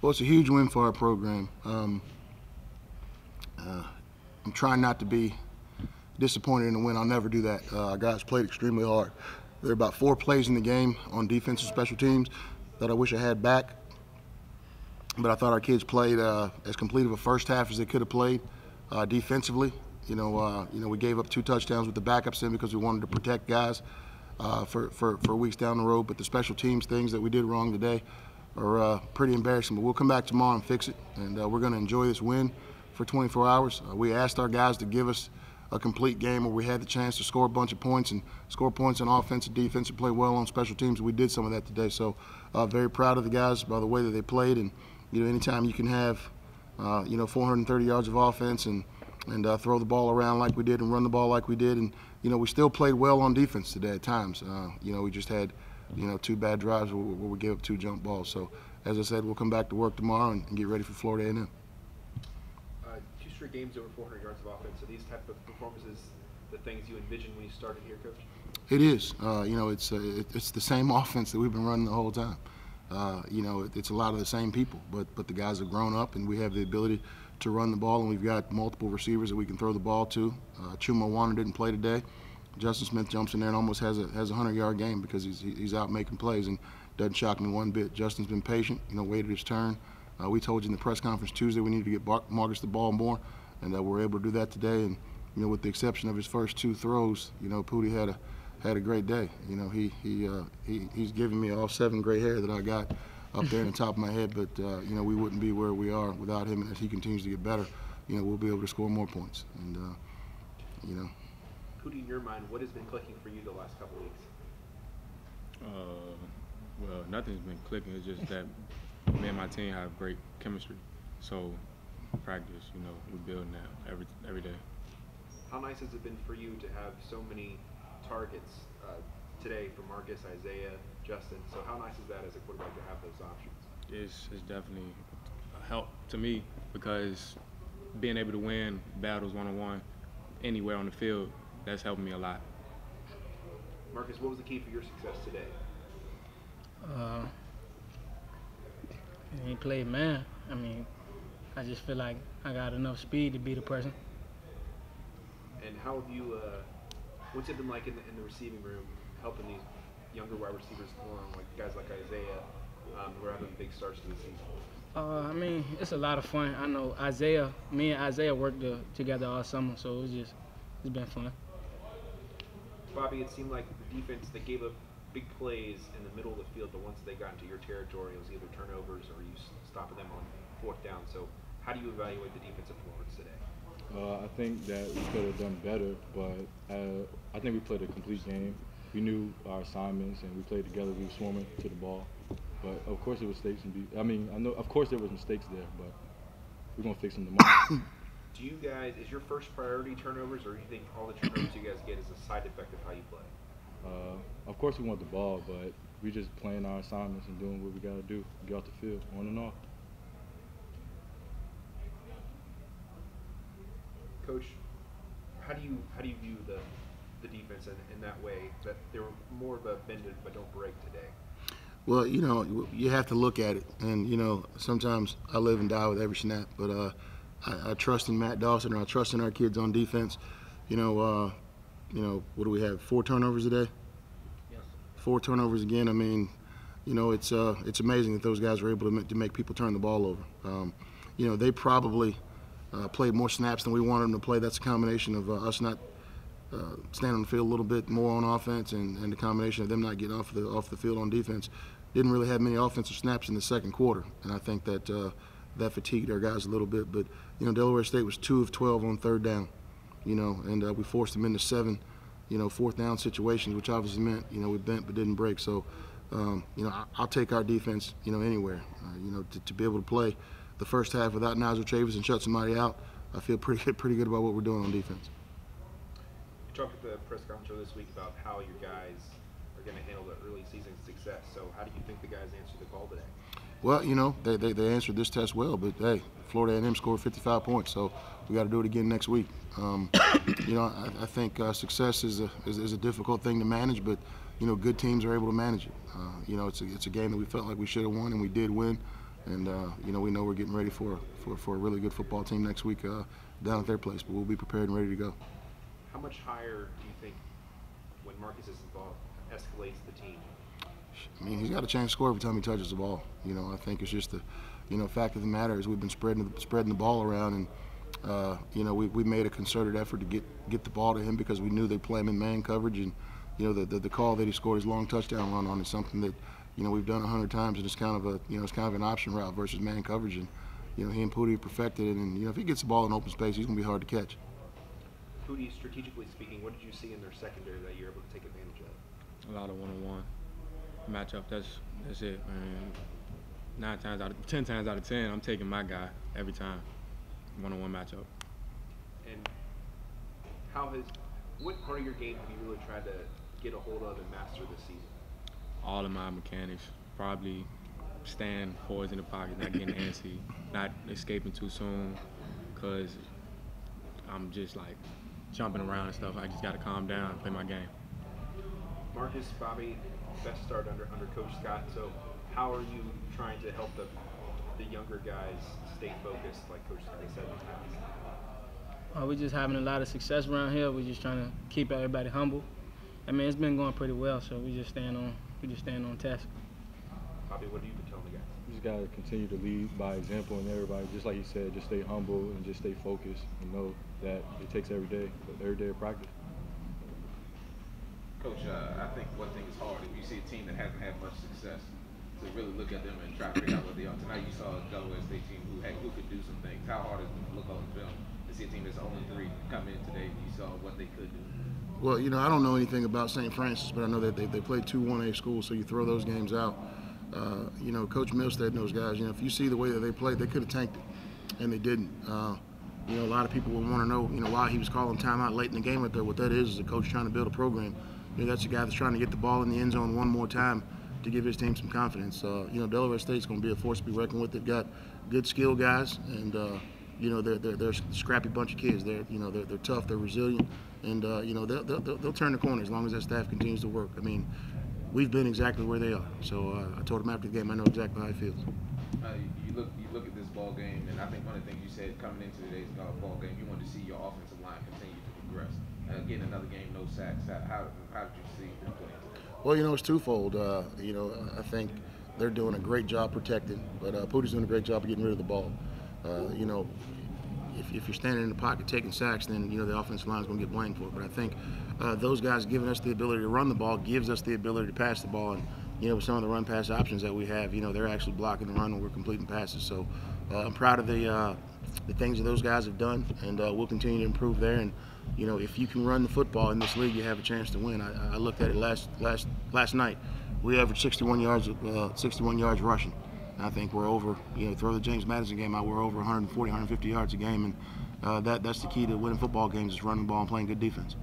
Well, it's a huge win for our program. I'm trying not to be disappointed in the win. I'll never do that. Our guys played extremely hard. There are about 4 plays in the game on defense and special teams that I wish I had back. But I thought our kids played as complete of a first half as they could have played defensively. We gave up 2 touchdowns with the backups in because we wanted to protect guys for weeks down the road. But the special teams things that we did wrong today are pretty embarrassing. But we'll come back tomorrow and fix it, and we're going to enjoy this win for 24 hours. We asked our guys to give us a complete game where we had the chance to score a bunch of points and score points on offense and defense and play well on special teams. We did some of that today. So very proud of the guys by the way that they played. And anytime you can have 430 yards of offense and throw the ball around like we did and run the ball like we did, and we still played well on defense today at times. We just had 2 bad drives where we gave up 2 jump balls. So as I said, we'll come back to work tomorrow and get ready for Florida A&M. 2 straight games over 400 yards of offense. So these type of performances, the things you envisioned when you started here, Coach? It is. It's the same offense that we've been running the whole time. It's a lot of the same people, but the guys have grown up, and we have the ability to run the ball, and we've got multiple receivers that we can throw the ball to. Juwan didn't play today. Justin Smith jumps in there and almost has a 100-yard game because he's out making plays, and doesn't shock me one bit. Justin's been patient, waited his turn. We told you in the press conference Tuesday we needed to get Marcus the ball more, and we're able to do that today. And with the exception of his first 2 throws, Pooty had a great day. He's giving me all 7 gray hair that I got up there in the top of my head. But we wouldn't be where we are without him. And as he continues to get better, we'll be able to score more points. And Pooty, in your mind, what has been clicking for you the last couple of weeks? Well, nothing's been clicking. It's just that me and my team have great chemistry. So practice, we're building that every day. How nice has it been for you to have so many targets today for Marcus, Isaiah, Justin? So how nice is that as a quarterback to have those options? It's definitely a help to me because being able to win battles one-on-one anywhere on the field, that's helping me a lot. Marcus, what was the key for your success today? He played man. I just feel like I got enough speed to beat a person. And how have you, what's it been like in the receiving room, helping these younger wide receivers along, like guys like Isaiah, who are having big starts to the season? It's a lot of fun. I know me and Isaiah worked together all summer, so it's been fun. Bobby, it seemed like the defense, they gave up big plays in the middle of the field, but once they got into your territory, it was either turnovers or you stopping them on 4th down. So how do you evaluate the defensive performance today? I think that we could have done better, but I think we played a complete game. We knew our assignments and we played together. We were swarming to the ball, but of course there was mistakes. I know of course there was mistakes there, but we're gonna fix them tomorrow. Do you guys, is your first priority turnovers, or do you think all the turnovers you guys get is a side effect of how you play? Of course we want the ball, but we just playing our assignments and doing what we gotta do, get off the field, on and off. Coach, how do you view the defense in that way, that they were more of a bend it but don't break today? Well, you have to look at it, and sometimes I live and die with every snap. But I trust in Matt Dawson, or I trust in our kids on defense. What do we have? 4 turnovers today? Yes. 4 turnovers again. It's amazing that those guys were able to make people turn the ball over. They probably played more snaps than we wanted them to play. That's a combination of us not standing on the field a little bit more on offense, and the combination of them not getting off the field on defense. Didn't really have many offensive snaps in the second quarter, and I think that that fatigued our guys a little bit. But Delaware State was 2 of 12 on 3rd down, and we forced them into 7, 4th down situations, which obviously meant we bent but didn't break. So I'll take our defense anywhere. To be able to play the first half without Nigel Chavis and shut somebody out, I feel pretty good about what we're doing on defense. You talked at the press conference this week about how your guys are going to handle the early season success. So how do you think the guys answered the call today? Well, they answered this test well, but hey, Florida A&M scored 55 points, so we got to do it again next week. I think success is a difficult thing to manage, but good teams are able to manage it. It's a game that we felt like we should have won, and we did win. And you know, we know we're getting ready for a really good football team next week down at their place, but we'll be prepared and ready to go. How much higher do you think, when Marcus is involved, escalates the team? I mean, he's got a chance to score every time he touches the ball. You know, I think it's just the, fact of the matter is we've been spreading the ball around, and you know, we made a concerted effort to get the ball to him because we knew they'd play him in man coverage, and you know, the call that he scored his long touchdown run on is something that, you know, we've done 100 times, and it's kind of a, it's kind of an option route versus man coverage, and you know, he and Pooty perfected it, and you know, if he gets the ball in open space, he's gonna be hard to catch. Pooty, strategically speaking, what did you see in their secondary that you're able to take advantage of? A lot of one-on-one matchup. That's it, man. 10 times out of 10, I'm taking my guy every time. One-on-one matchup. And what part of your game have you really tried to get a hold of and master this season? All of my mechanics. Probably staying poised in the pocket, not getting antsy, not escaping too soon, because I'm just like jumping around and stuff. I just got to calm down and play my game. Marcus, Bobby, best start under Coach Scott. So how are you trying to help the younger guys stay focused, like Coach Scott said in the past? We're just having a lot of success around here. We're just trying to keep everybody humble. I mean, it's been going pretty well, so we're just staying on task. Bobby, what have you been telling the guys? You just gotta continue to lead by example, and everybody, just like you said, just stay humble and just stay focused and know that it takes every day of practice. Coach, I think one thing is hard. If you see a team that hasn't had much success, to really look at them and try to figure out what they are. Tonight you saw a Delaware State team who could do some things. How hard is it to look on the film and see a team that's 0-3 come in today and you saw what they could do? Well, you know, I don't know anything about St. Francis, but I know that they played 2 1A schools, so you throw those games out. You know, Coach Milstead and those guys, you know, if you see the way that they played, they could have tanked it, and they didn't. You know, a lot of people would want to know, you know, why he was calling timeout late in the game right there. What that is a coach trying to build a program. You know, that's a guy that's trying to get the ball in the end zone one more time to give his team some confidence. You know, Delaware State's going to be a force to be reckoned with. They've got good skill guys, and you know, they're a scrappy bunch of kids. They're tough, they're resilient, and you know, they'll turn the corner as long as that staff continues to work. I mean, we've been exactly where they are. So I told them after the game, I know exactly how he feels. You look at this ball game, and I think one of the things you said coming into today's ball game, you wanted to see your offensive line continue to progress. Getting another game, no sacks. How did you see them playing today? Well, you know, it's twofold. You know, I think they're doing a great job protecting, but Pooty's doing a great job of getting rid of the ball. You know, if you're standing in the pocket taking sacks, then, you know, the offensive line is going to get blamed for it. But I think those guys giving us the ability to run the ball gives us the ability to pass the ball. And, you know, with some of the run pass options that we have, you know, they're actually blocking the run when we're completing passes. So I'm proud of the things that those guys have done, and we'll continue to improve there. And, you know, if you can run the football in this league, you have a chance to win. I looked at it last night. We averaged 61 yards rushing. I think we're over, you know, throw the James Madison game out, we're over 140, 150 yards a game, and that's the key to winning football games is running the ball and playing good defense.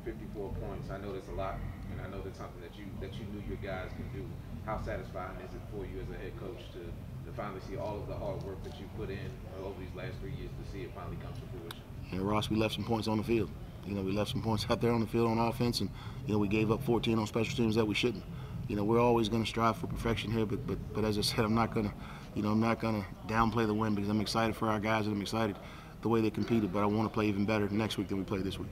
54 points. I know that's a lot, and I know that's something that you knew your guys can do. How satisfying is it for you as a head coach to finally see all of the hard work that you put in over these last 3 years to see it finally come to fruition? You know, Ross, we left some points on the field. You know, we left some points out there on the field on offense, and, you know, we gave up 14 on special teams that we shouldn't. You know, we're always going to strive for perfection here, but as I said, I'm not going to downplay the win because I'm excited for our guys and I'm excited the way they competed, but I want to play even better next week than we played this week.